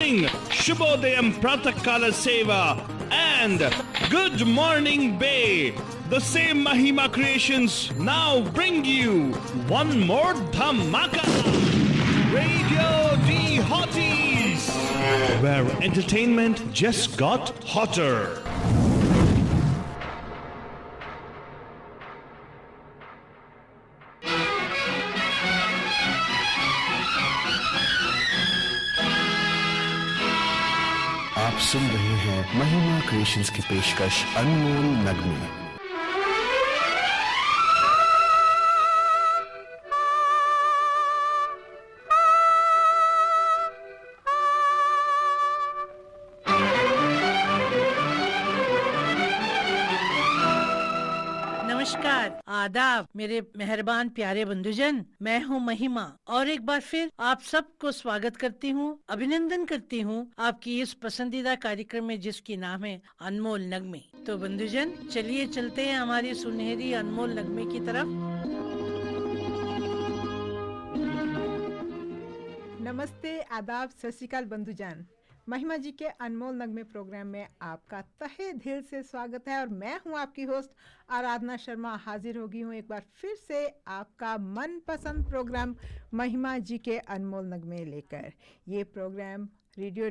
morning, Shubhodayam Pratakala Seva, and Good Morning Bay. The same Mahima Creations now bring you one more Dhamaka. Radio D Hotties, where entertainment just got hotter. आप सुन रहे हैं महिमा creations की पेशकश अनमोल नगमे। नमस्कार, आदाब मेरे मेहरबान प्यारे बंधुजन। मैं हूँ महिमा और एक बार फिर आप सबको स्वागत करती हूँ, अभिनंदन करती हूँ आपकी इस पसंदीदा कार्यक्रम में जिसकी नाम है अनमोल नगमे। तो बंधुजन, चलिए चलते हैं हमारी सुनहरी अनमोल नगमे की तरफ। नमस्ते, आदाब, सत श्री अकाल बंधुजन। महिमा जी के अनमोल नगमे प्रोग्राम में आपका तहे दिल से स्वागत है और मैं हूं आपकी होस्ट आराधना शर्मा, हाजिर हो गई हूं एक बार फिर से आपका मनपसंद प्रोग्राम महिमा जी के अनमोल नगमे लेकर। ये प्रोग्राम रेडियो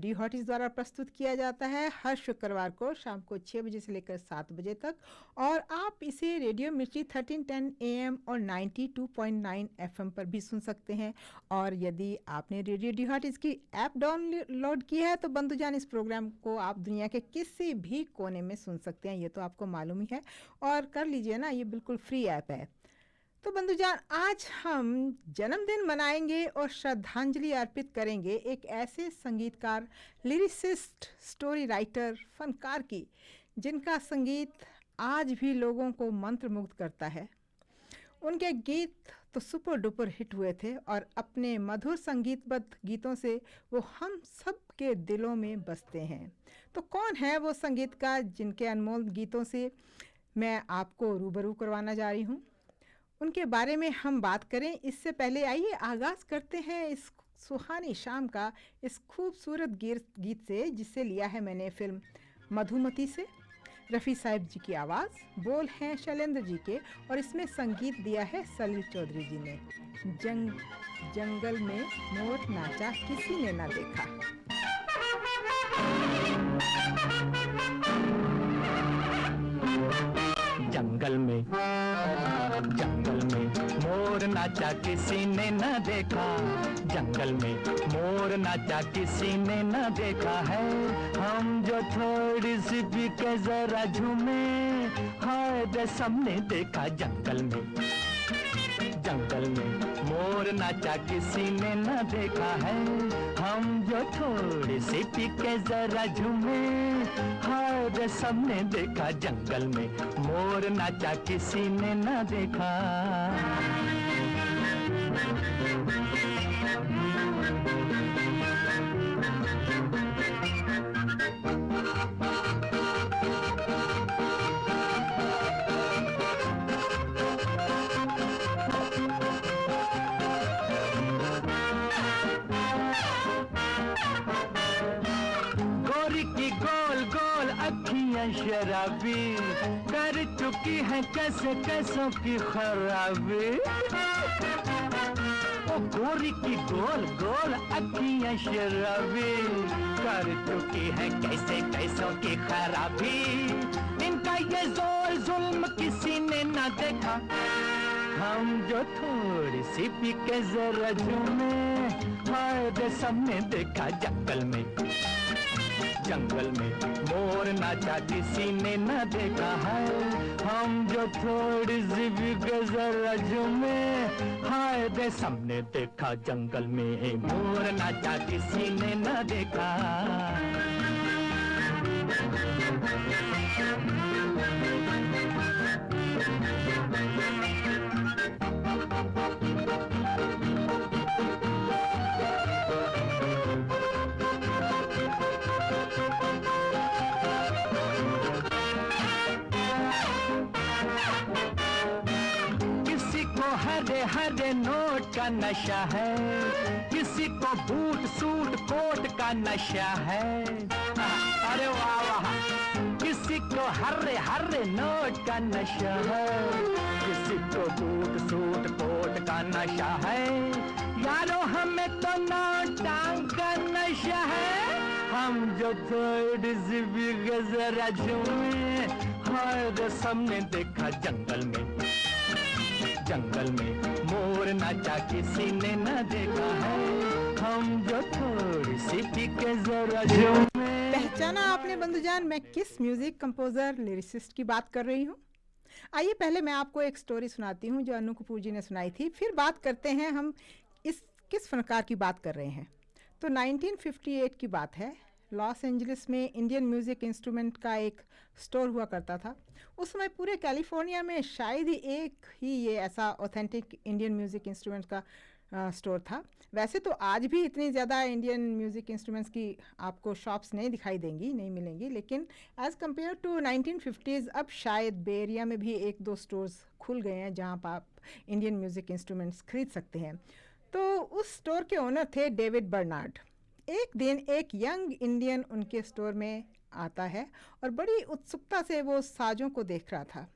डी हॉटीज द्वारा प्रस्तुत किया जाता है हर शुक्रवार को शाम को 6 बजे से लेकर 7 बजे तक, और आप इसे रेडियो मिर्ची 1310 AM और 92.9 FM पर भी सुन सकते हैं। और यदि आपने रेडियो डी हॉटीज की ऐप डाउनलोड की है तो बंधुजान, इस प्रोग्राम को आप दुनिया के किसी भी कोने में सुन सकते हैं, ये तो आपको मालूम ही है, और कर लीजिए ना, ये बिल्कुल फ्री ऐप है। तो बंधुजान, आज हम जन्मदिन मनाएंगे और श्रद्धांजलि अर्पित करेंगे एक ऐसे संगीतकार, लिरिसिस्ट, स्टोरी राइटर, फनकार की, जिनका संगीत आज भी लोगों को मंत्रमुग्ध करता है। उनके गीत तो सुपर डुपर हिट हुए थे और अपने मधुर संगीतबद्ध गीतों से वो हम सब के दिलों में बसते हैं। तो कौन है वो संगीतकार जिनके अनमोल गीतों से मैं आपको रूबरू करवाना जा रही हूँ? उनके बारे में हम बात करें इससे पहले आइए आगाज़ करते हैं इस सुहानी शाम का इस खूबसूरत गीत से, जिसे लिया है मैंने फिल्म मधुमती से। रफ़ी साहब जी की आवाज़, बोल हैं शैलेंद्र जी के, और इसमें संगीत दिया है सलील चौधरी जी ने। जंगल में मोर नाचा किसी ने ना देखा। जंगल में मोर नाचा किसी ने न देखा, जंगल में मोर नाचा किसी ने न देखा है। हम जो थोड़ी सी भी के जरा झूमे, हाय रे सबने देखा जंगल में मोर नाचा किसी ने न देखा है। हम जो थोड़ी सी पी के जरा झूमे, हाय रे सबने देखा जंगल में मोर नाचा किसी ने न देखा। शराबी कर चुकी है कैसे कैसों की खराबी। ओ गोरी की गोल गोल अखियां शराबी कर चुकी है कैसे कैसों की खराबी। इनका ये जोर जुल्म किसी ने ना देखा। हम जो थोड़ी सी पी के जरा झूमे, हाय रे सबने देखा जंगल में मोर नाचा किसी ने न देखा है। हम जो थोड़ी सी भी जरा झूमे, हाय रे सबने देखा जंगल में मोर नाचा किसी ने न देखा। हरे हरे नोट का नशा है, किसी को बूट सूट कोट का नशा है। अरे वाह वाह, किसी को हर्रे हर्रे नोट का नशा है, किसी को बूट सूट कोट का नशा है। यारो हमें तो नोटां का नशा है, हम जो थोड़ी सी भी गजरा झूमे, हर सबने देखा जंगल में, जंगल में मोर नाचा किसी ने न देखा है, हम जो थोड़ी सी भी गजरा झूमे। पहचाना आपने बंधुजान, मैं किस म्यूजिक कंपोजर लिरिसिस्ट की बात कर रही हूँ? आइए पहले मैं आपको एक स्टोरी सुनाती हूँ जो अनु कपूर जी ने सुनाई थी, फिर बात करते हैं हम इस किस फनकार की बात कर रहे हैं। तो 1958 की बात है, लॉस एंजलिस में इंडियन म्यूज़िक इंस्ट्रूमेंट का एक स्टोर हुआ करता था। उस समय पूरे कैलिफोर्निया में शायद ही एक ही ये ऐसा ऑथेंटिक इंडियन म्यूज़िक इंस्ट्रूमेंट का स्टोर था। वैसे तो आज भी इतनी ज़्यादा इंडियन म्यूज़िक इंस्ट्रूमेंट्स की आपको शॉप्स नहीं दिखाई देंगी, नहीं मिलेंगी, लेकिन एज़ कम्पेयर टू 1950s अब शायद बे एरिया में भी एक दो स्टोर्स खुल गए हैं जहाँ पर आप इंडियन म्यूज़िक इंस्ट्रूमेंट्स खरीद सकते हैं। तो उस स्टोर के ओनर थे डेविड बर्नार्ड। एक दिन एक यंग इंडियन उनके स्टोर में आता है और बड़ी उत्सुकता से वो साजों को देख रहा था।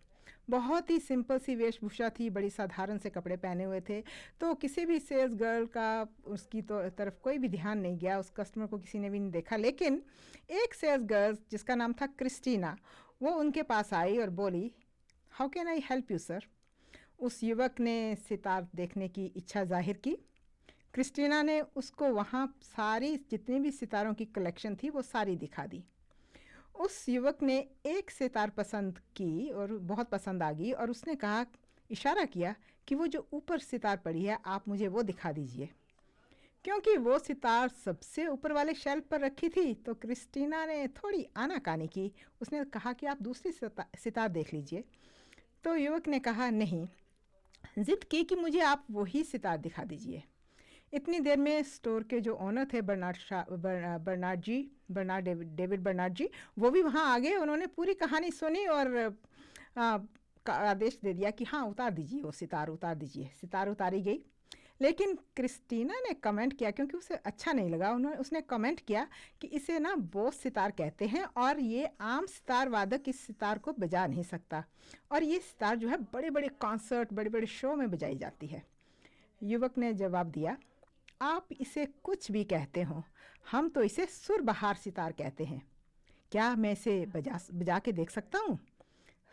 बहुत ही सिंपल सी वेशभूषा थी, बड़ी साधारण से कपड़े पहने हुए थे। तो किसी भी सेल्स गर्ल का उसकी तो तरफ कोई भी ध्यान नहीं गया, उस कस्टमर को किसी ने भी नहीं देखा। लेकिन एक सेल्स गर्ल जिसका नाम था क्रिस्टीना, वो उनके पास आई और बोली, how can I help you sir. उस युवक ने सितार देखने की इच्छा जाहिर की। क्रिस्टीना ने उसको वहाँ सारी जितनी भी सितारों की कलेक्शन थी वो सारी दिखा दी। उस युवक ने एक सितार पसंद की और बहुत पसंद आ गई और उसने कहा, इशारा किया कि वो जो ऊपर सितार पड़ी है आप मुझे वो दिखा दीजिए। क्योंकि वो सितार सबसे ऊपर वाले शेल्फ पर रखी थी तो क्रिस्टीना ने थोड़ी आनाकानी की। उसने कहा कि आप दूसरी सितार देख लीजिए। तो युवक ने कहा नहीं, ज़िद की कि मुझे आप वही सितार दिखा दीजिए। इतनी देर में स्टोर के जो ओनर थे डेविड बर्नार्ड जी, वो भी वहाँ आ गए। उन्होंने पूरी कहानी सुनी और आदेश दे दिया कि हाँ उतार दीजिए, वो सितार उतार दीजिए। सितार उतारी गई, लेकिन क्रिस्टीना ने कमेंट किया, क्योंकि उसे अच्छा नहीं लगा, उसने कमेंट किया कि इसे ना बोस सितार कहते हैं और ये आम सितार वादक इस सितार को बजा नहीं सकता, और ये सितार जो है बड़े बड़े कॉन्सर्ट, बड़े बड़े शो में बजाई जाती है। युवक ने जवाब दिया, आप इसे कुछ भी कहते हो, हम तो इसे सुरबहार सितार कहते हैं। क्या मैं इसे बजा के देख सकता हूँ?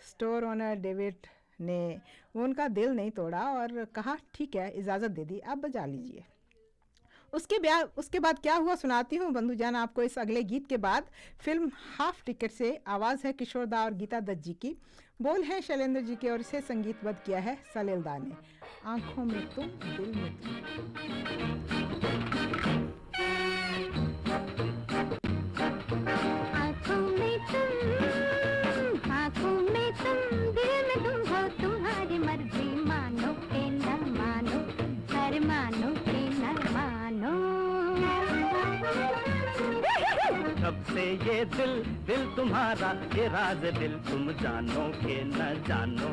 स्टोर ओनर डेविड ने उनका दिल नहीं तोड़ा और कहा ठीक है, इजाज़त दे दी, आप बजा लीजिए। उसके बाद क्या हुआ सुनाती हूँ बंधुजान आपको इस अगले गीत के बाद। फिल्म हाफ टिकट से आवाज़ है किशोर दा और गीता दत्त जी की, बोल है शैलेंद्र जी के और इसे संगीतबद्ध किया है सलील दा ने। आंखों में तुम, दिल में तुम। कब से ये दिल तुम्हारा, ये राज दिल तुम जानो के न जानो,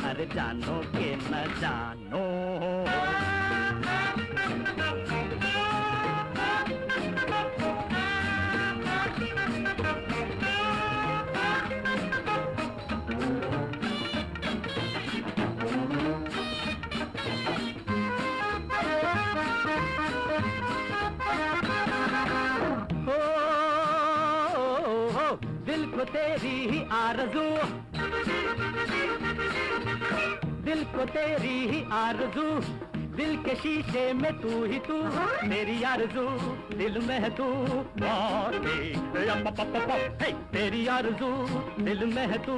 अरे जानो के न जानो। तेरी ही आरज़ू, दिल को तेरी ही आरज़ू, दिल के शीशे में तू ही तू, तेरी आरज़ू दिल में है तू, तेरी आरज़ू दिल में है तू,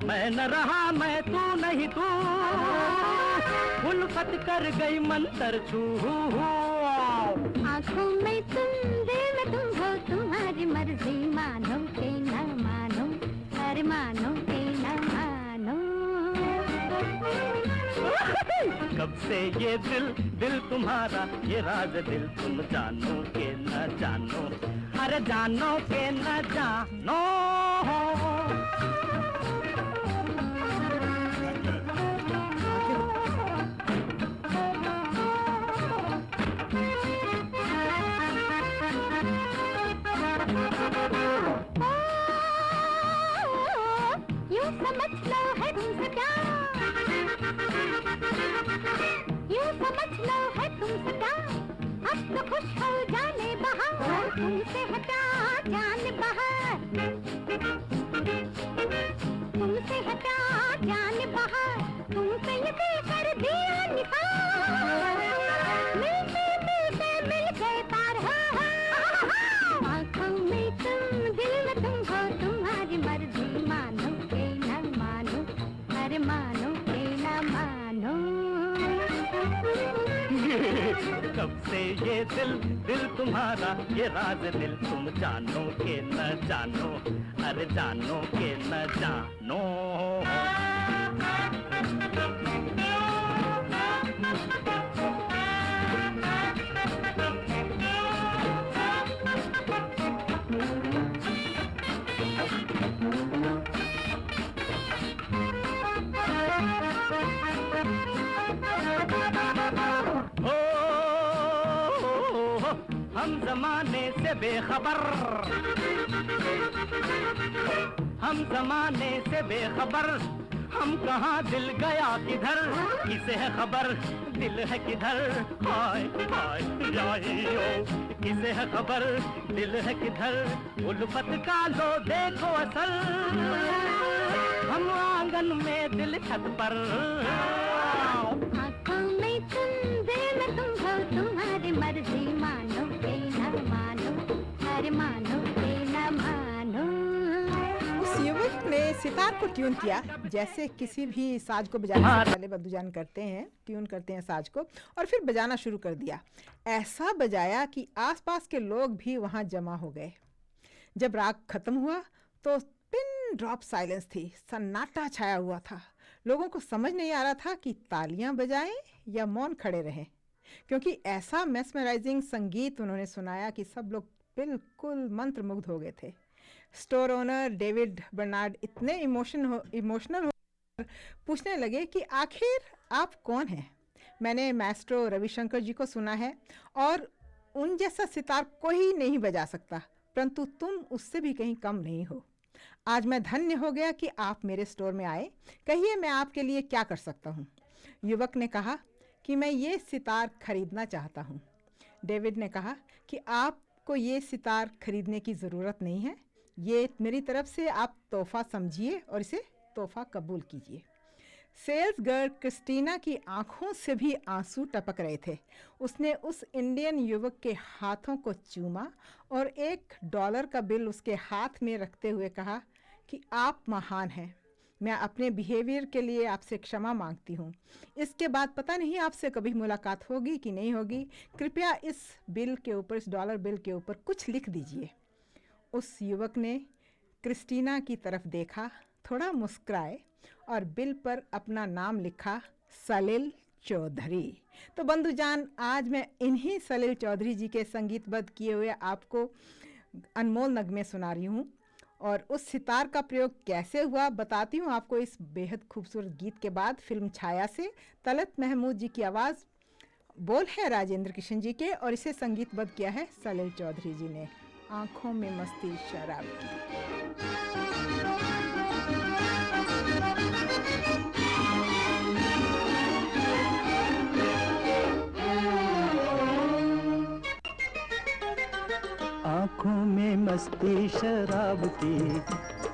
मैं न रहा मैं तू नहीं तू, उल्फत कर गई मंतर तू। आँखों में तुम, दिल में तुम हो, तुम्हारी मर्जी मानो के न मानो, अरे मानो के न मानो। कब से ये दिल तुम्हारा, ये राज दिल तुम जानो के न जानो, अरे जानो के न जानो। यूं समझ लो है तुमसे प्यार, यूं समझ लो है तुमसे प्यार, अब तो खुश हो जाने बहार, तुमसे है प्यार जान बहार, तुमसे है प्यार जान बहार, तुम पे यकीन कर दिया निखार, मिलते मिलते मिल गए पार, आँखों में तुम दिल में तुम हो, तुम्हारी मर्जी मानो के न मानो, अरे मानो के न मानो। कब से ये दिल दिल तुम्हारा, ये राज दिल तुम जानो के न जानो, अरे जानो के न जानो। हम जमाने से बेखबर, हम जमाने से बेखबर, हम कहाँ दिल गया किधर, किसे है खबर दिल है किधर, हाय हाय याइयो, किसे है खबर दिल है किधर, उल्फत का लो देखो असर, हम आंगन में दिल छत पर, आँखों में तुम दिल में तुम हो, तुम्हारी मर्जी मानो के न मानो, अरे मानो के न मानो। उस युवक ने सितार को ट्यून किया जैसे किसी भी साज को बजाने से पहले बद्दूजान करते हैं, ट्यून करते हैं साज को और फिर बजाना शुरू कर दिया। ऐसा बजाया कि आसपास के लोग भी वहां जमा हो गए। जब राग खत्म हुआ तो पिन ड्रॉप साइलेंस थी, सन्नाटा छाया हुआ था। लोगों को समझ नहीं आ रहा था कि तालियां बजाएं या मौन खड़े रहें, क्योंकि ऐसा मेस्मराइजिंग संगीत उन्होंने सुनाया कि सब लोग बिल्कुल मंत्रमुग्ध हो गए थे। स्टोर ओनर डेविड बर्नार्ड इतने इमोशनल हो पूछने लगे कि आखिर आप कौन हैं। मैंने मास्ट्रो रविशंकर जी को सुना है और उन जैसा सितार कोई नहीं बजा सकता, परंतु तुम उससे भी कहीं कम नहीं हो। आज मैं धन्य हो गया कि आप मेरे स्टोर में आए, कहिए मैं आपके लिए क्या कर सकता हूँ। युवक ने कहा कि मैं ये सितार खरीदना चाहता हूँ। डेविड ने कहा कि आपको ये सितार खरीदने की ज़रूरत नहीं है, ये मेरी तरफ से आप तोहफा समझिए और इसे तोहफा कबूल कीजिए। सेल्स गर्ल क्रिस्टीना की आंखों से भी आंसू टपक रहे थे। उसने उस इंडियन युवक के हाथों को चूमा और $1 का बिल उसके हाथ में रखते हुए कहा कि आप महान हैं। मैं अपने बिहेवियर के लिए आपसे क्षमा मांगती हूँ। इसके बाद पता नहीं आपसे कभी मुलाकात होगी कि नहीं होगी। कृपया इस बिल के ऊपर, इस $1 बिल के ऊपर कुछ लिख दीजिए। उस युवक ने क्रिस्टीना की तरफ देखा, थोड़ा मुस्कुराए और बिल पर अपना नाम लिखा, सलिल चौधरी। तो बंधुजान, आज मैं इन्हीं सलिल चौधरी जी के संगीतबद्ध किए हुए आपको अनमोल नगमे सुना रही हूँ। और उस सितार का प्रयोग कैसे हुआ बताती हूँ आपको इस बेहद खूबसूरत गीत के बाद। फिल्म छाया से तलत महमूद जी की आवाज़, बोल है राजेंद्र किशन जी के और इसे संगीतबद्ध किया है सलिल चौधरी जी ने। आँखों में मस्ती शराब की। आँखों में मस्ती शराब की,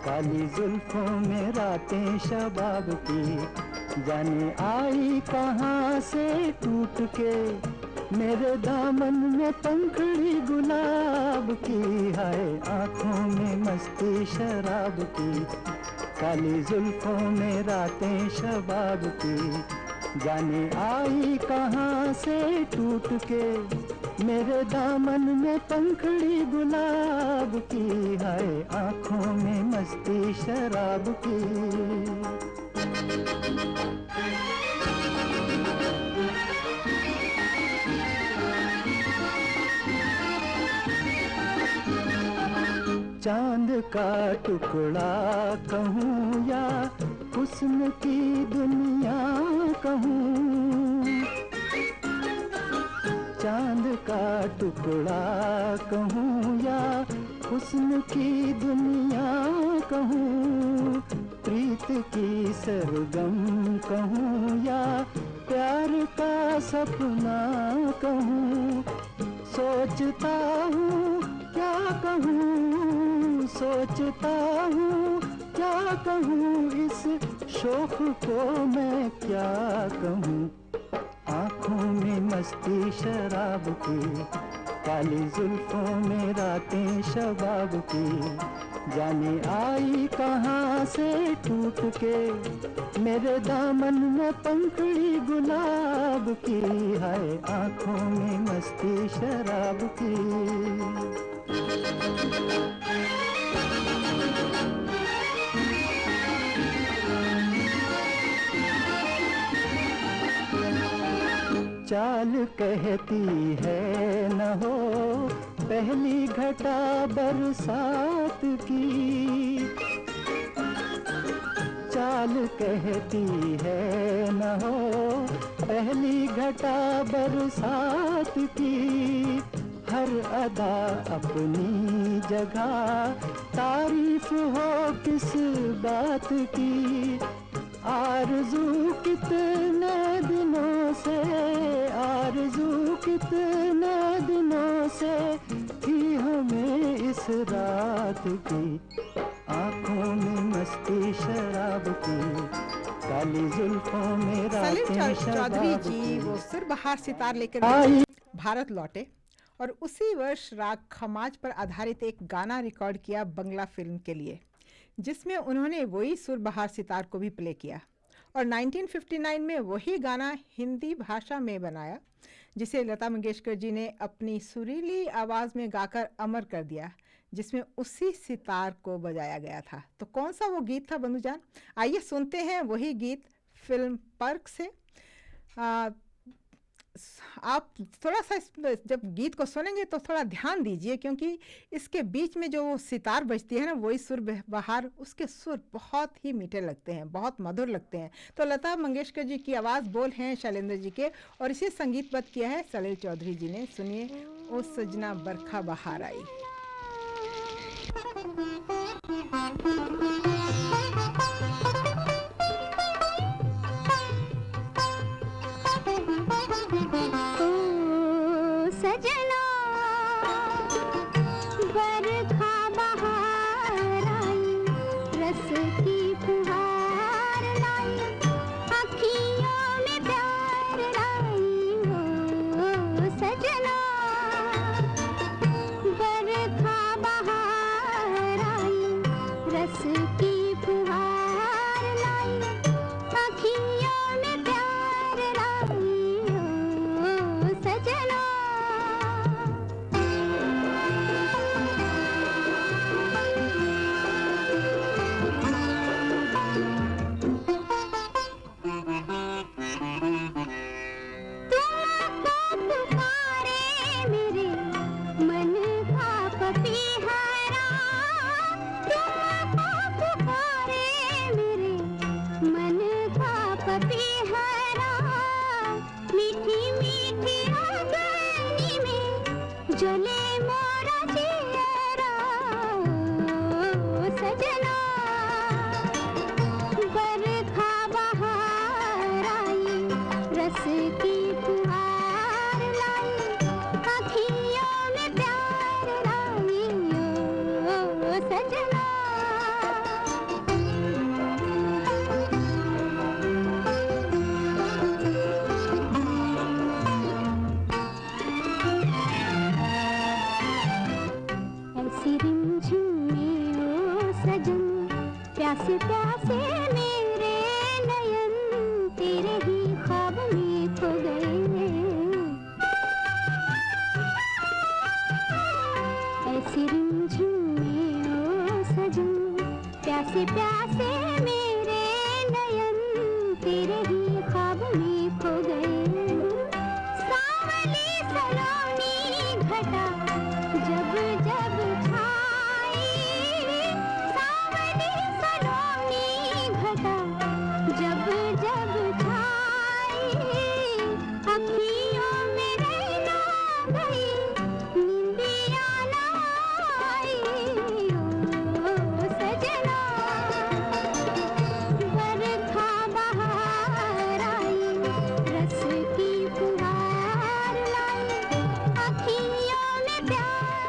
काली जुल्फों में रातें शबाब की, जाने आई कहाँ से टूट के, मेरे दामन में पंखड़ी गुलाब की। हाय आँखों में मस्ती शराब की, काली जुल्फों में रातें शबाब की, जाने आई कहाँ से टूट के, मेरे दामन में पंखड़ी गुलाब की। हाय आँखों में मस्ती शराब की। चांद का टुकड़ा कहूँ या हुस्न की दुनिया कहूँ, चांद का टुकड़ा कहूँ या हुस्न की दुनिया कहूँ, प्रीत की सरगम कहूँ या प्यार का सपना कहूँ, सोचता हूँ क्या कहूँ, सोचता हूँ क्या कहूँ, इस शोक को मैं क्या कहूँ। आँखों में मस्ती शराब की, काली जुल्फों में रातें शबाब की, जाने आई कहाँ से टूट के मेरे दामन में पंखड़ी गुलाब की, हाय आँखों में मस्ती शराब की। चाल कहती है न हो पहली घटा बरसात की, चाल कहती है न हो पहली घटा बरसात की, हर अदा अपनी जगह तारीफ हो किस बात की। आरज़ू कितने दिनों से, आरज़ू कितने दिनों से थी हमें इस रात की, आँखों में मस्ती शराब की, काली जुल्फों में रातें शबाब चौधरी जी वो सुरबहार सितार लेकर भारत लौटे और उसी वर्ष राग खमाज पर आधारित एक गाना रिकॉर्ड किया बंगला फिल्म के लिए, जिसमें उन्होंने वही सुरबहार सितार को भी प्ले किया और 1959 में वही गाना हिंदी भाषा में बनाया, जिसे लता मंगेशकर जी ने अपनी सुरीली आवाज़ में गाकर अमर कर दिया, जिसमें उसी सितार को बजाया गया था। तो कौन सा वो गीत था बंधुजान? आइए सुनते हैं वही गीत फिल्म पर्क से। आप थोड़ा सा जब गीत को सुनेंगे तो थोड़ा ध्यान दीजिए, क्योंकि इसके बीच में जो वो सितार बजती है ना, वही सुर बहार, उसके सुर बहुत ही मीठे लगते हैं, बहुत मधुर लगते हैं। तो लता मंगेशकर जी की आवाज़ बोल हैं शैलेंद्र जी के और इसे संगीतबद्ध किया है सलील चौधरी जी ने। सुनिए, ओ सजना बरखा बहार आई। सजना बरखा बहार आई, रस की फुहार लाई, अखियों में प्यार लाई। हो सजना बरखा बहार आई, रस की फुहार लाई, अखियों में प्यार लाई। हो सजना जले मोरा चेहरा। सजना बरखा बहार आई, रस की फुहार लाई, अखियों में प्यार लाई। ओ सजना प्यासे प्यासे मेरे नयन तेरे ही ख्वाब में खो गए। ऐसी रिमझिम में ओ सजन, प्यासे प्यासे मेरे नयन तेरे ही ख्वाब में खो गए। सावली सलोनी घटा जब जब छाई, सावली सलोनी घटा जब जब छाई, अखियों में रहना गई, नींदिया ना आई।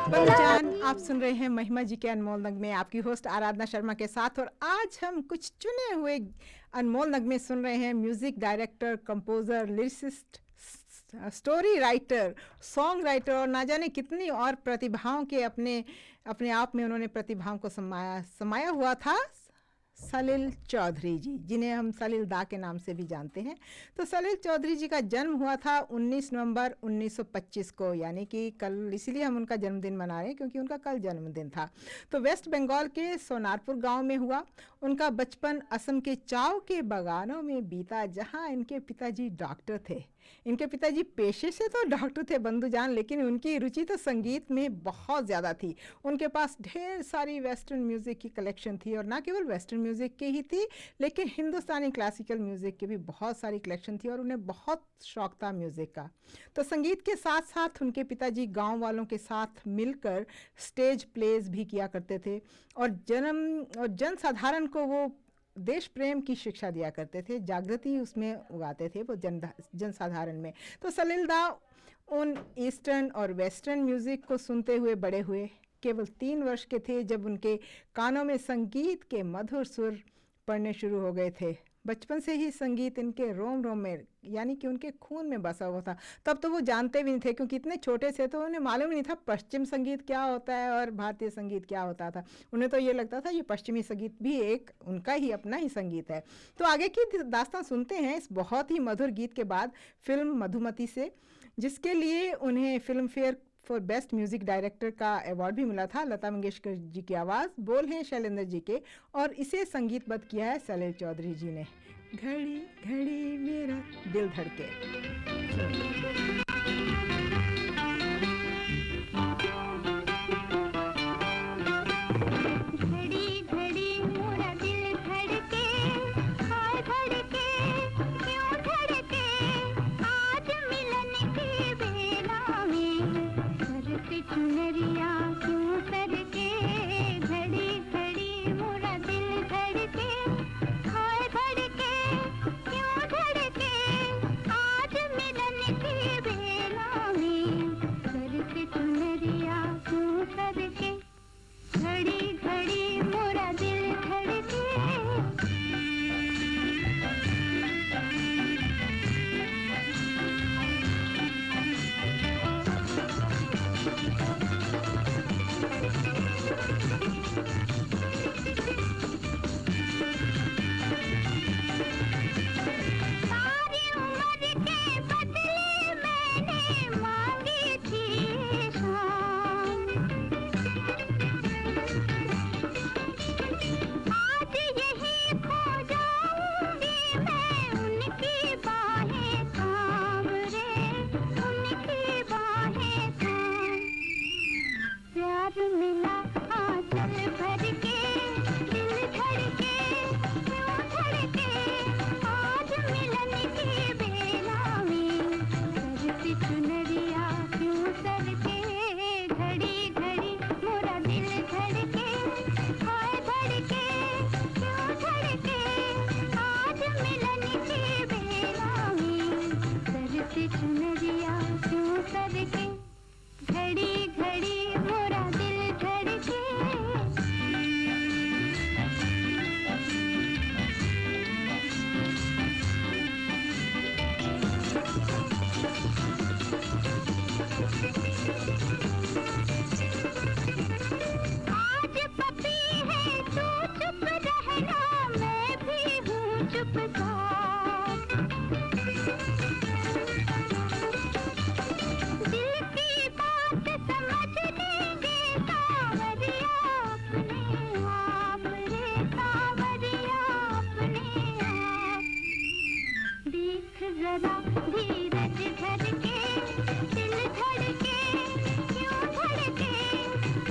बंधुजान, आप सुन रहे हैं महिमा जी के अनमोल नगमे, आपकी होस्ट आराधना शर्मा के साथ। और आज हम कुछ चुने हुए अनमोल नगमे सुन रहे हैं। Music director, composer, lyricist, story writer, song writer और ना जाने कितनी और प्रतिभाओं के अपने अपने आप में उन्होंने प्रतिभाओं को समाया हुआ था सलील चौधरी जी, जिन्हें हम सलील दा के नाम से भी जानते हैं। तो सलील चौधरी जी का जन्म हुआ था 19 नवंबर 1925 को, यानी कि कल, इसीलिए हम उनका जन्मदिन मना रहे हैं क्योंकि उनका कल जन्मदिन था। तो वेस्ट बंगाल के सोनारपुर गांव में हुआ। उनका बचपन असम के चाव के बागानों में बीता, जहां इनके पिताजी डॉक्टर थे। इनके पिताजी पेशे से तो डॉक्टर थे बंधुजान, लेकिन उनकी रुचि तो संगीत में बहुत ज़्यादा थी। उनके पास ढेर सारी वेस्टर्न म्यूज़िक की कलेक्शन थी, और ना केवल वेस्टर्न म्यूज़िक की ही थी, लेकिन हिंदुस्तानी क्लासिकल म्यूज़िक की भी बहुत सारी कलेक्शन थी, और उन्हें बहुत शौक था म्यूज़िक का। तो संगीत के साथ साथ उनके पिताजी गाँव वालों के साथ मिलकर स्टेज प्लेज भी किया करते थे, और जनसाधारण को वो देश प्रेम की शिक्षा दिया करते थे, जागृति उसमें उगाते थे वो जनसाधारण में। तो सलील दा उन ईस्टर्न और वेस्टर्न म्यूज़िक को सुनते हुए बड़े हुए। केवल 3 वर्ष के थे जब उनके कानों में संगीत के मधुर सुर पड़ने शुरू हो गए थे। बचपन से ही संगीत इनके रोम रोम में, यानी कि उनके खून में बसा हुआ था। तब तो वो जानते भी नहीं थे, क्योंकि इतने छोटे से तो उन्हें मालूम नहीं था पश्चिम संगीत क्या होता है और भारतीय संगीत क्या होता था। उन्हें तो ये लगता था ये पश्चिमी संगीत भी एक उनका ही अपना ही संगीत है। तो आगे की दास्तान सुनते हैं इस बहुत ही मधुर गीत के बाद फिल्म मधुमती से, जिसके लिए उन्हें film fair for best music director का अवार्ड भी मिला था। लता मंगेशकर जी की आवाज़, बोल हैं शैलेंद्र जी के, और इसे संगीतबद्ध किया है सलील चौधरी जी ने। घड़ी घड़ी मेरा दिल धड़के। घड़ी घड़ी मोरा दिल धड़के, हाय धड़के, क्यों धड़के, आज मिलन की बेला में, सरती चुनरिया क्यों सरके। घड़ी घड़ी मोरा दिल धड़के, हाय धड़के, क्यों धड़के, आज मिलन की बेला में, सरती चुनरिया क्यों सरके। घड़ी घड़ी मोरा दिल धड़के। सारी उम्र के बदले मैंने मांगी थी शाम, आज यही खो जाऊंगी मैं, उनकी बाहें थाम रे, उनकी बाहें थाम। प्यार मिला आंचल भर के, दिल धड़के, क्यों धड़के, आज मिलन की बेला में, सरती चुनरिया क्यों सरके। घड़ी घड़ी मोरा दिल धड़के, हाय धड़के, क्यों धड़के, आज मिलन की बेला में, सरती चुनरिया क्यों सरके। घड़ी घड़ी मोरा दिल धड़के। आज पपी है तू चुप रहना, मैं भी हूँ चुपचाप। दिल की बात समझ लेंगे सावरिया अपने आप रे, सावरिया अपने आप। देख जरा धीरज धड़के, दिल धड़के, क्यों धड़के,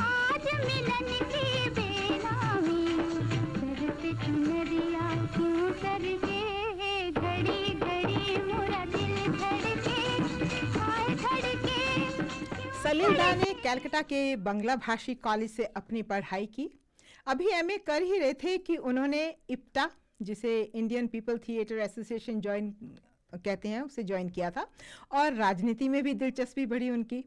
आज मिलन की बेला में, सरती चुनरिया क्यों सरके। घड़ी घड़ी मोरा दिल धड़के, हाय धड़के। सलील दा ने कलकत्ता के बंगला भाषी कॉलेज से अपनी पढ़ाई की। अभी एमए कर ही रहे थे कि उन्होंने इप्टा, जिसे Indian people theatre association join कहते हैं उसे ज्वाइन किया था, और राजनीति में भी दिलचस्पी बढ़ी उनकी।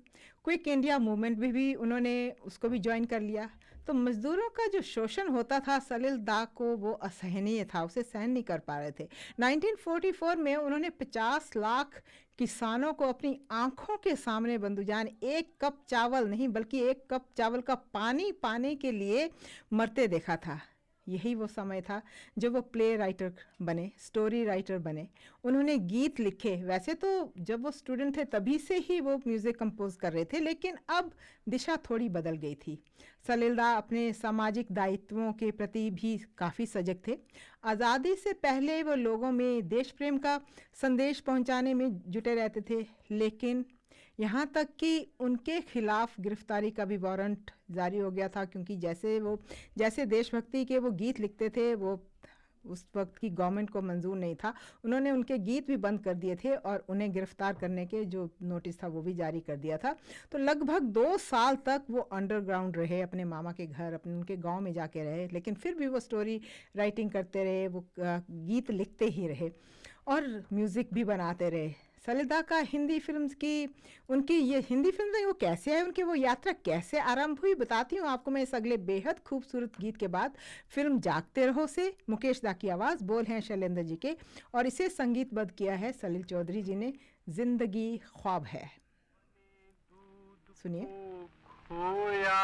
क्विक इंडिया मूवमेंट में भी उन्होंने उसको भी ज्वाइन कर लिया। तो मज़दूरों का जो शोषण होता था सलील दाग को वो असहनीय था, उसे सहन नहीं कर पा रहे थे। 1944 में उन्होंने 50 लाख किसानों को अपनी आंखों के सामने बंधुजान एक कप चावल नहीं बल्कि एक कप चावल का पानी पाने के लिए मरते देखा था। यही वो समय था जब वो प्ले राइटर बने, स्टोरी राइटर बने। उन्होंने गीत लिखे। वैसे तो जब वो स्टूडेंट थे तभी से ही वो म्यूज़िक कंपोज कर रहे थे, लेकिन अब दिशा थोड़ी बदल गई थी। सलील दा अपने सामाजिक दायित्वों के प्रति भी काफ़ी सजग थे। आज़ादी से पहले वो लोगों में देश प्रेम का संदेश पहुंचाने में जुटे रहते थे, लेकिन यहाँ तक कि उनके खिलाफ गिरफ्तारी का भी वारंट जारी हो गया था, क्योंकि जैसे देशभक्ति के वो गीत लिखते थे वो उस वक्त की गवर्नमेंट को मंजूर नहीं था। उन्होंने उनके गीत भी बंद कर दिए थे और उन्हें गिरफ्तार करने के जो नोटिस था वो भी जारी कर दिया था। तो लगभग 2 साल तक वो अंडरग्राउंड रहे, अपने मामा के घर, अपने उनके गांव में जाके रहे, लेकिन फिर भी वो स्टोरी राइटिंग करते रहे, वो गीत लिखते ही रहे और म्यूज़िक भी बनाते रहे। सलील दा का हिंदी फिल्म्स की उनकी ये हिंदी फिल्म वो कैसे है, उनकी वो यात्रा कैसे आरंभ हुई, बताती हूँ आपको मैं इस अगले बेहद खूबसूरत गीत के बाद। फिल्म जागते रहो से मुकेश दा की आवाज़, बोल हैं शैलेंद्र जी के, और इसे संगीतबद्ध किया है सलील चौधरी जी ने। जिंदगी ख्वाब है, सुनिए। खोया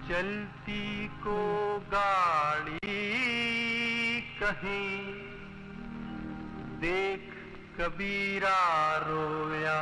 चलती को गाड़ी कहीं देख कबीरा रोया।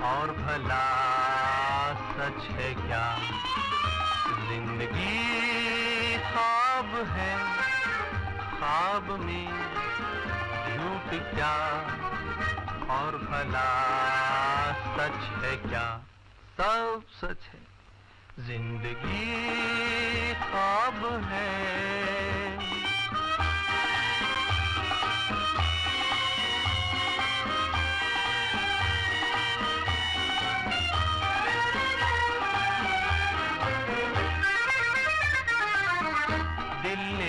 और भला सच है क्या, जिंदगी ख्वाब है, ख्वाब में झूठ क्या, और भला सच है क्या, सब सच है, जिंदगी ख्वाब है।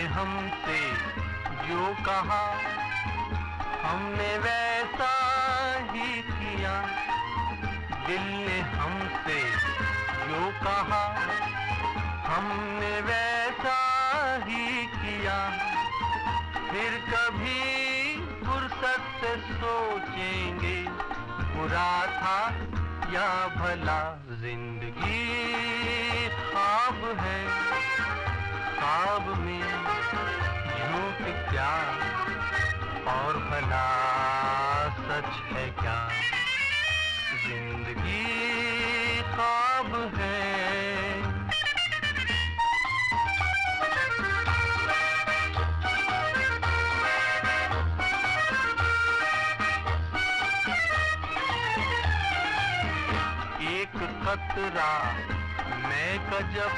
हमसे जो कहा हमने वैसा ही किया, दिल ने हमसे जो कहा हमने वैसा ही किया, फिर कभी फुर्सत से सोचेंगे बुरा था या भला, जिंदगी ख्वाब है, ख्वाब में झूठ क्या, और भला सच है क्या, जिंदगी ख्वाब है। एक कतरा मैं गजब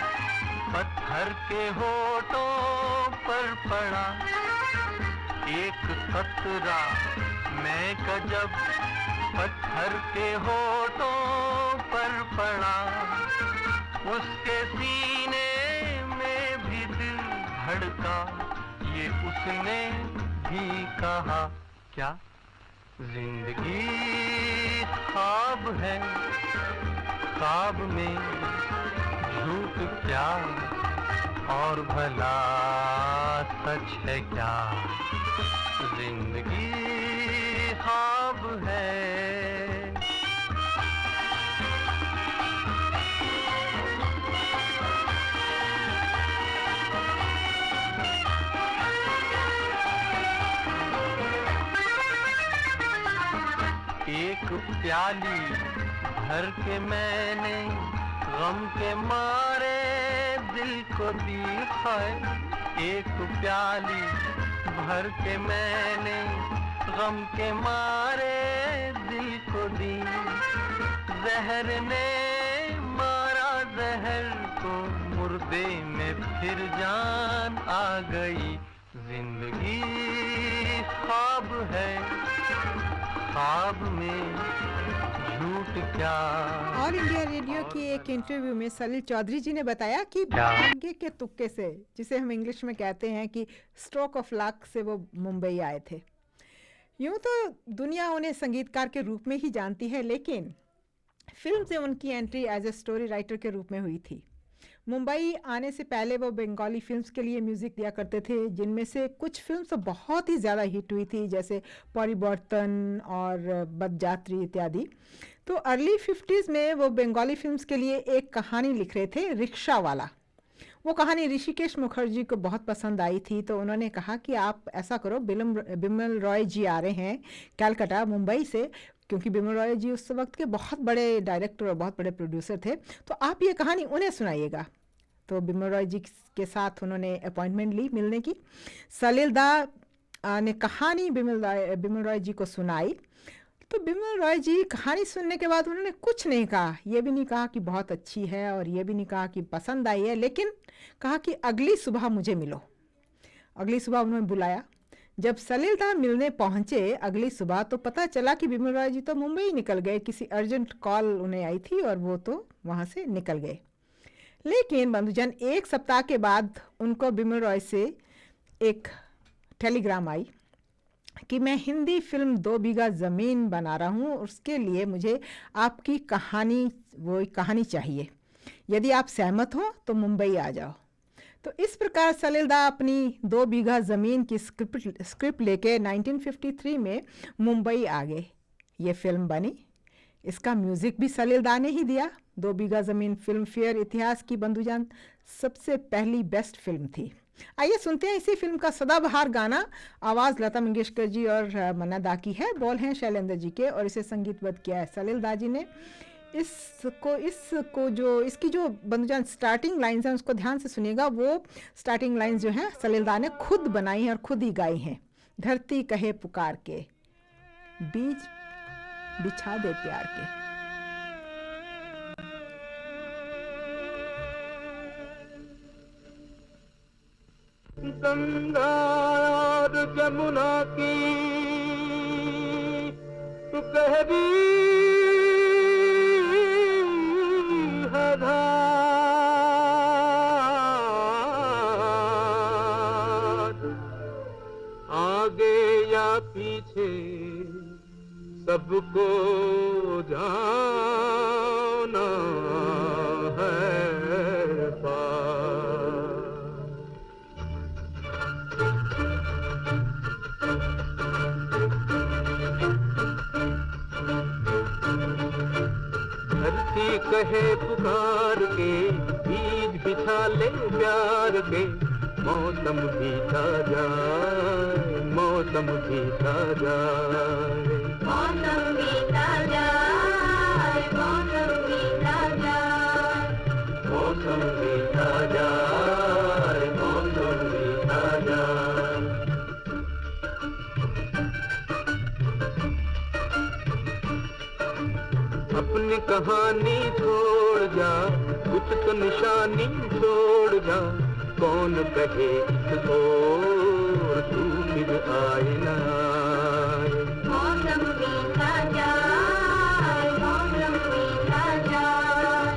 पत्थर के होठों पर पड़ा, एक कतरा मैं गजब पत्थर के होठों पर पड़ा, उसके सीने में भी दिल धड़का, ये उसने भी कहा क्या, जिंदगी ख्वाब है, ख्वाब में झूठ क्या, और भला सच है क्या, जिंदगी ख्वाब है। प्याली भर के मैंने गम के मारे दिल को दी है। एक प्याली भर के मैंने गम के मारे दिल को दी। जहर ने मारा जहर को, मुर्दे में फिर जान आ गई। जिंदगी ख्वाब है, ख्वाब में झूठ क्या। ऑल इंडिया रेडियो की एक इंटरव्यू में सलील चौधरी जी ने बताया कि भाग्य के तुक्के से, जिसे हम इंग्लिश में कहते हैं कि स्ट्रोक ऑफ लक से, वो मुंबई आए थे। यूँ तो दुनिया उन्हें संगीतकार के रूप में ही जानती है, लेकिन फिल्म से उनकी entry as a story writer के रूप में हुई थी। मुंबई आने से पहले वो बंगाली फिल्म्स के लिए म्यूज़िक दिया करते थे, जिनमें से कुछ फिल्म्स तो बहुत ही ज़्यादा हिट हुई थी, जैसे परिवर्तन और बदजात्री इत्यादि। तो अर्ली 50s में वो बंगाली फिल्म्स के लिए एक कहानी लिख रहे थे, रिक्शा वाला। वो कहानी ऋषिकेश मुखर्जी को बहुत पसंद आई थी, तो उन्होंने कहा कि आप ऐसा करो, बिमल रॉय जी आ रहे हैं कलकत्ता मुंबई से, क्योंकि बिमल रॉय जी उस वक्त के बहुत बड़े डायरेक्टर और बहुत बड़े प्रोड्यूसर थे, तो आप ये कहानी उन्हें सुनाइएगा। तो बिमल रॉय जी के साथ उन्होंने अपॉइंटमेंट ली मिलने की। सलील दा ने कहानी बिमल रॉय जी को सुनाई। तो बिमल रॉय जी कहानी सुनने के बाद उन्होंने कुछ नहीं कहा, ये भी नहीं कहा कि बहुत अच्छी है और ये भी नहीं कहा कि पसंद आई है, लेकिन कहा कि अगली सुबह मुझे मिलो। अगली सुबह उन्होंने बुलाया। जब सलील दा मिलने पहुंचे अगली सुबह, तो पता चला कि बिमल रॉय जी तो मुंबई निकल गए, किसी अर्जेंट कॉल उन्हें आई थी और वो तो वहाँ से निकल गए। लेकिन बंधुजन, एक सप्ताह के बाद उनको बिमल रॉय से एक टेलीग्राम आई कि मैं हिंदी फिल्म 2 बीघा ज़मीन बना रहा हूँ, उसके लिए मुझे आपकी कहानी चाहिए। यदि आप सहमत हो तो मुंबई आ जाओ। तो इस प्रकार सलील दा अपनी 2 बीघा ज़मीन की स्क्रिप्ट लेके 1953 में मुंबई आ गए। ये फिल्म बनी। इसका म्यूज़िक भी सलील दा ने ही दिया। 2 बीघा ज़मीन फिल्म फेयर इतिहास की बंधुजान सबसे पहली बेस्ट फिल्म थी। आइए सुनते हैं इसी फिल्म का सदाबहार गाना। आवाज़ लता मंगेशकर जी और मन्ना दा की है, बोल हैं शैलेंद्र जी के, और इसे संगीतबद्ध किया है सलील दा जी ने। इसकी जो बंधुजान स्टार्टिंग लाइन्स हैं उसको ध्यान से सुनिएगा। वो स्टार्टिंग लाइन्स जो हैं सलील दा ने खुद बनाई हैं और खुद ही गाई हैं। धरती कहे पुकार के, बीज बिछा दे प्यार के। गंगा और जमुना की तू कहरी है धार, आगे या पीछे सबको जाना है पार। धरती कहे पुकार के, बीज बिछा ले प्यार के, मौसम बीता जाए, मौसम बीता जाए, मौसम बीता जाए, मौसम बीता जाए, मौसम बीता जाए, मौसम बीता जाए। अपनी कहानी छोड़ जा, कुछ तो निशानी छोड़ जा, कौन कहे और तू फिर आए ना आए। मौसम बीता जाए, मौसम बीता जाए,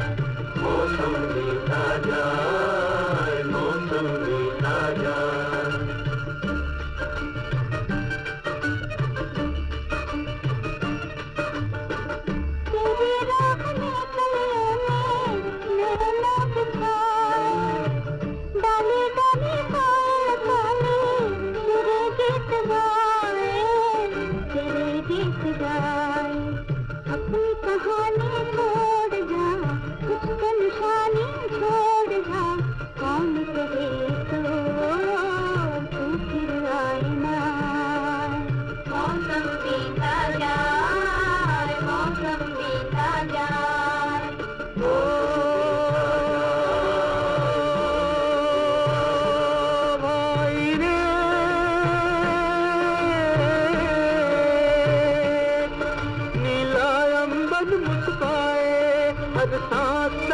मौसम बीता जाए, मौसम बीता जाए। तेरी राह में कलियों में मेरे नाम बिछाए, डाली डाली कोयल काले तेरे गीत गाए, तेरे गीत गाए। अपनी कहानी छोड़ जा, कुछ तो निशानी छोड़ जा,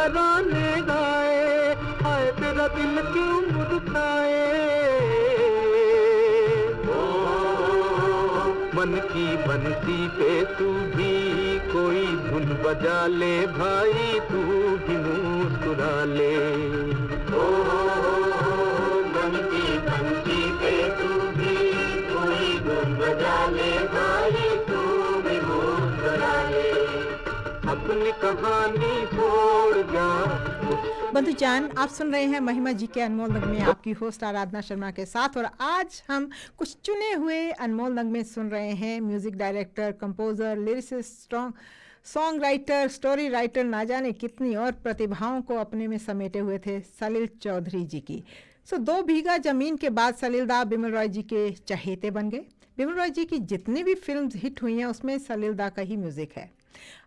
तराने गाए, हाय तेरा दिल क्यों मुस्काए। मन की बंसी पे तू भी कोई धुन बजा ले भाई, तू भी मुस्कुरा ले। मन की बंसी पे तू भी कोई धुन बजा ले भाई, तू भी मुस्कुरा ले। अपनी कहानी छोड़ जा। बंधुजान, आप सुन रहे हैं महिमा जी के अनमोल नगमे, आपकी होस्ट आराधना शर्मा के साथ। और आज हम कुछ चुने हुए अनमोल नगमे सुन रहे हैं music director, composer, lyricist, song writer, story writer, ना जाने कितनी और प्रतिभाओं को अपने में समेटे हुए थे सलील चौधरी जी की। 2 बीघा जमीन के बाद सलील दा बिमल रॉय जी के चहेते बन गए। बिमल रॉय जी की जितनी भी फिल्म्स हिट हुई हैं उसमें सलील दा का ही म्यूजिक है।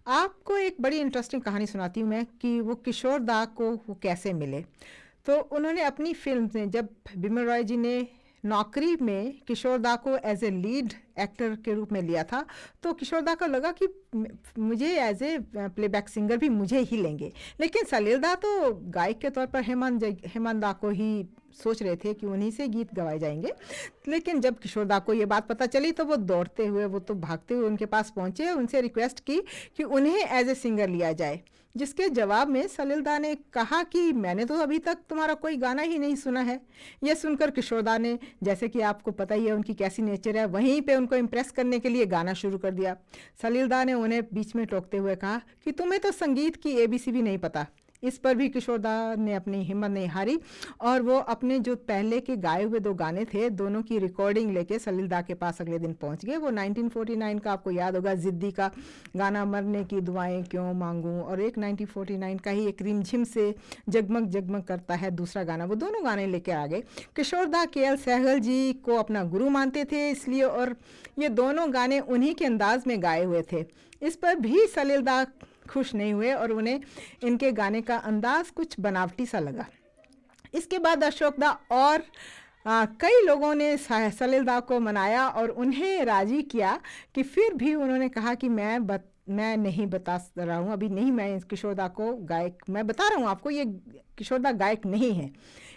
आपको एक बड़ी इंटरेस्टिंग कहानी सुनाती हूँ मैं कि वो किशोर दा को वो कैसे मिले। तो उन्होंने अपनी फिल्म में, जब बिमल रॉय जी ने नौकरी में किशोर दा को एज ए लीड एक्टर के रूप में लिया था, तो किशोर दा को लगा कि मुझे एज ए प्लेबैक सिंगर भी मुझे ही लेंगे। लेकिन सलील दा तो गायक के तौर पर हेमंत दा को ही सोच रहे थे कि उन्हीं से गीत गवाए जाएंगे। लेकिन जब किशोर दा को ये बात पता चली तो वो दौड़ते हुए, वो तो भागते हुए उनके पास पहुंचे, उनसे रिक्वेस्ट की कि उन्हें एज ए सिंगर लिया जाए। जिसके जवाब में सलील दा ने कहा कि मैंने तो अभी तक तुम्हारा कोई गाना ही नहीं सुना है। यह सुनकर किशोर दा ने, जैसे कि आपको पता ही है उनकी कैसी नेचर है, वहीं पे उनको इम्प्रेस करने के लिए गाना शुरू कर दिया। सलील दा ने उन्हें बीच में टोकते हुए कहा कि तुम्हें तो संगीत की ABC भी नहीं पता। इस पर भी किशोर दा ने अपनी हिम्मत नहीं हारी और वो अपने जो पहले के गाए हुए 2 गाने थे, दोनों की रिकॉर्डिंग लेके सलील दा के पास अगले दिन पहुंच गए। वो 1949 का, आपको याद होगा, जिद्दी का गाना मरने की दुआएं क्यों मांगूं, और एक 1949 का ही एक रिमझिम से जगमग जगमग करता है दूसरा गाना। वो दोनों गाने लेके आ गए। किशोर दा KL सहगल जी को अपना गुरु मानते थे इसलिए, और ये दोनों गाने उन्हीं के अंदाज में गाए हुए थे। इस पर भी सलील दा खुश नहीं हुए और उन्हें इनके गाने का अंदाज कुछ बनावटी सा लगा। इसके बाद अशोक दा और कई लोगों ने सलील दा को मनाया और उन्हें राजी किया कि फिर भी उन्होंने कहा कि मैं नहीं बता रहा हूँ, अभी नहीं, मैं किशोर दा को गायक, मैं बता रहा हूँ आपको, ये किशोर दा गायक नहीं है।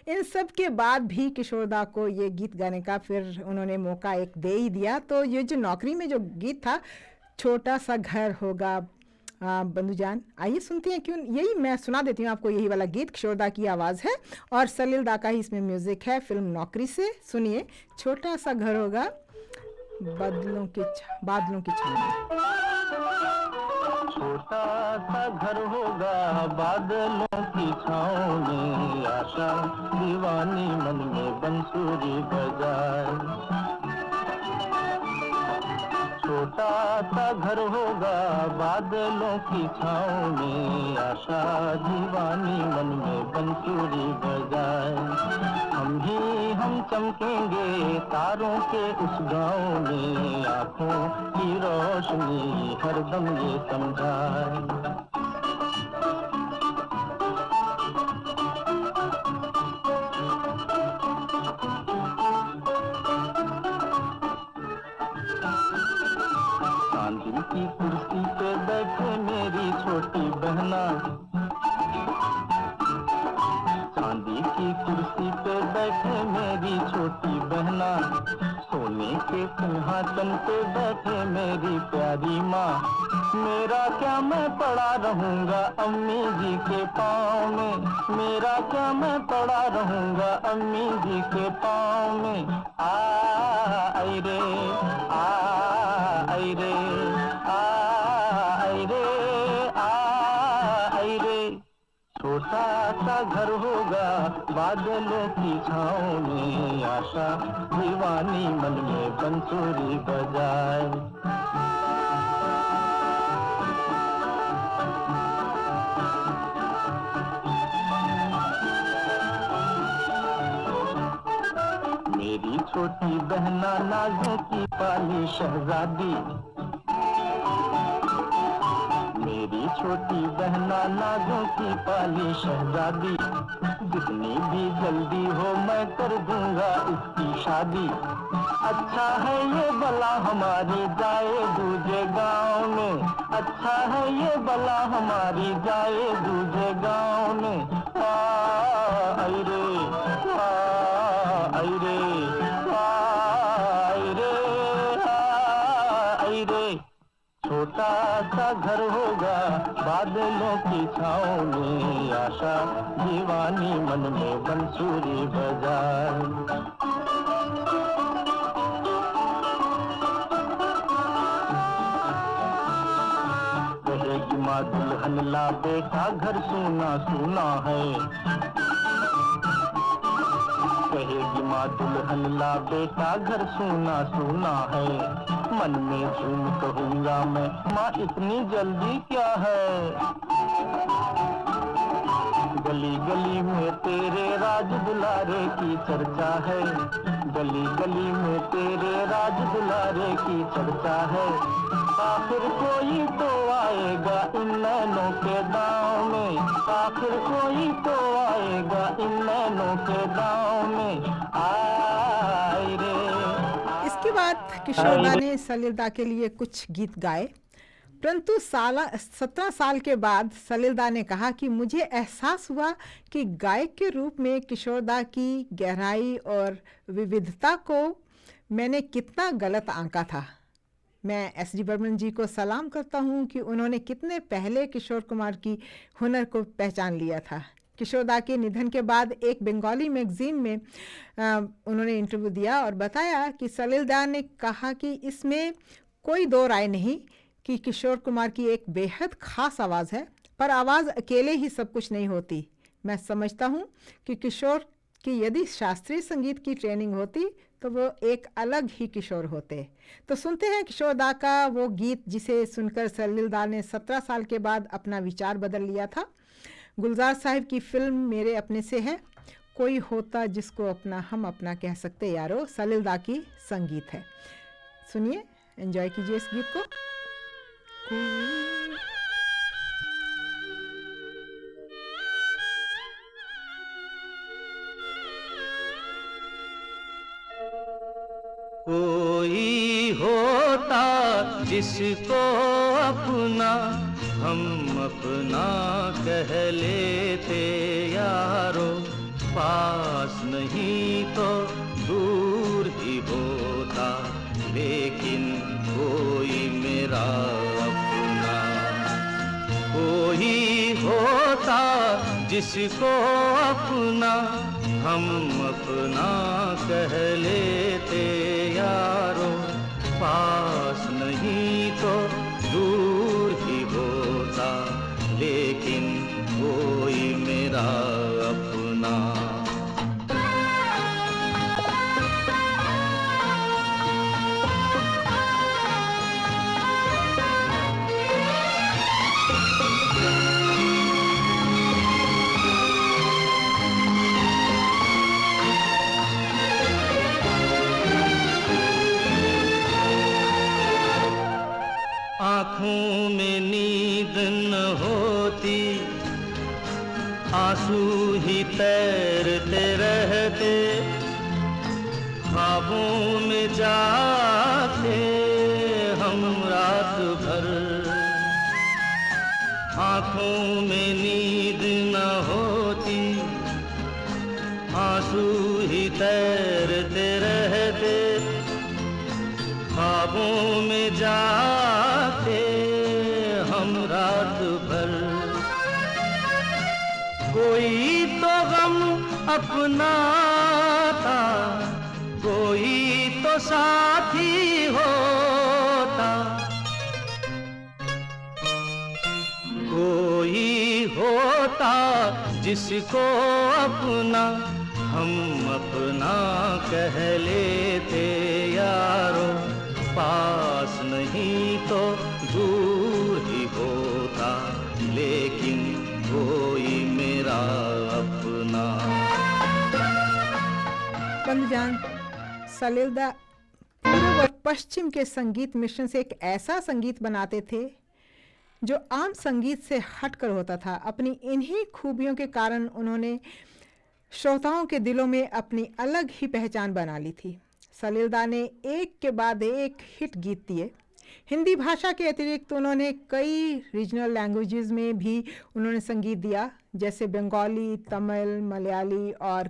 इन सब के बाद भी किशोर दा को ये गीत गाने का फिर उन्होंने मौका एक दे ही दिया। तो ये जो नौकरी में जो गीत था, छोटा सा घर होगा, बंधुजान, आइए सुनते हैं। क्यों, यही मैं सुना देती हूँ आपको, यही वाला गीत किशोर दा की आवाज़ है और सलील दा का ही इसमें म्यूजिक है, फिल्म नौकरी से। सुनिए, छोटा सा घर होगा बादलों की छाँव में। छोटा सा घर होगा बादलों की छाँव में, आशा दीवानी मन में बंसुरी बजाए। छोटा सा घर होगा बादलों की छाँव में, आशा दीवानी मन में बंसुरी बजाए। हम चमकेंगे तारों के उस गाँव में, आँखों की रोशनी हरदम ये समझाए। की कुर्सी पे बैठे मेरी छोटी बहना, चांदी की कुर्सी पे बैठे मेरी छोटी बहना, सोने के सिंहासन पे बैठे मेरी प्यारी माँ। मेरा क्या मैं पड़ा रहूँगा अम्मी जी के पाँव में, मेरा क्या मैं पड़ा रहूँगा अम्मी जी के पाँव में। आई रे आई रे आई रे। छोटा सा घर होगा बादलों की छाँव में, आशा दीवानी मन में बंसुरी बजाए। मेरी छोटी बहना नाज़ों की पाली शहजादी, मेरी मेरी छोटी बहना नाजों की पाली शहजादी, जितनी भी जल्दी हो मैं कर दूंगा इसकी शादी। अच्छा है ये बला हमारी जाए दूजे गांव में, अच्छा है ये बला हमारी जाए दूजे गांव में। आई रे आई रे आई रे आई रे। छोटा सा घर होगा बादलों की छाँव में, आशा दीवानी मन में बंसुरी बजाए। कहेगी माँ दुल्हन ला बेटा घर सूना सूना है, कहेगी माँ दुल्हन ला बेटा घर सूना सूना है। मन में झूम कहूँगा मैं माँ इतनी जल्दी क्या है। गली गली में तेरे राज दुलारे की चर्चा है, गली गली में तेरे राज दुलारे की चर्चा है। आखिर कोई तो आएगा इन नैनों के दांव में, आखिर कोई तो आएगा इन नैनों के दांव में। आए रे। इसके बाद किशोरदा ने सलीलदा के लिए कुछ गीत गाए, परंतु 17 साल के बाद सलीलदा ने कहा कि मुझे एहसास हुआ कि गायक के रूप में किशोरदा की गहराई और विविधता को मैंने कितना गलत आंका था। मैं एस.डी. बर्मन जी को सलाम करता हूं कि उन्होंने कितने पहले किशोर कुमार की हुनर को पहचान लिया था। किशोरदा के निधन के बाद एक बंगाली मैगजीन में उन्होंने इंटरव्यू दिया और बताया कि सलीलदा ने कहा कि इसमें कोई दो राय नहीं कि किशोर कुमार की एक बेहद खास आवाज़ है, पर आवाज़ अकेले ही सब कुछ नहीं होती। मैं समझता हूँ कि किशोर की यदि शास्त्रीय संगीत की ट्रेनिंग होती तो वो एक अलग ही किशोर होते। तो सुनते हैं किशोरदा का वो गीत जिसे सुनकर सलीलदा ने 17 साल के बाद अपना विचार बदल लिया था। गुलजार साहिब की फिल्म मेरे अपने से है, कोई होता जिसको अपना हम अपना कह सकते यारो, सलीलदा की संगीत है। सुनिए, एंजॉय कीजिए इस गीत को। कोई होता जिसको अपना हम अपना कह लेते यारो, पास नहीं तो दूर ही होता, लेकिन कोई मेरा अपना। कोई होता जिसको अपना हम अपना कह लेते यारो, पास नहीं तो दूर ही होता, लेकिन कोई मेरा अपना। आँखों में नींद न होती, आंसू ही तैरते रहते, ख्वाबों में जाते हम रात भर। आँखों में नींद न होती, आंसू ही तैरते रहते, ख्वाबों में जाते हम रात भर। कोई तो गम अपना था, कोई तो साथी होता, कोई होता जिसको अपना हम अपना कह लेते यारो, पास नहीं तो दूर ही होता, लेकिन कोई मेरा अपना। बंधुजान, सलीलदा पूर्व और पश्चिम के संगीत मिश्रण से एक ऐसा संगीत बनाते थे जो आम संगीत से हटकर होता था। अपनी इन्हीं खूबियों के कारण उन्होंने श्रोताओं के दिलों में अपनी अलग ही पहचान बना ली थी। सलीलदार ने एक के बाद एक हिट गीत दिए। हिंदी भाषा के अतिरिक्त उन्होंने कई रीजनल लैंग्वेजेस में भी उन्होंने संगीत दिया, जैसे बंगाली, तमिल, मलयाली और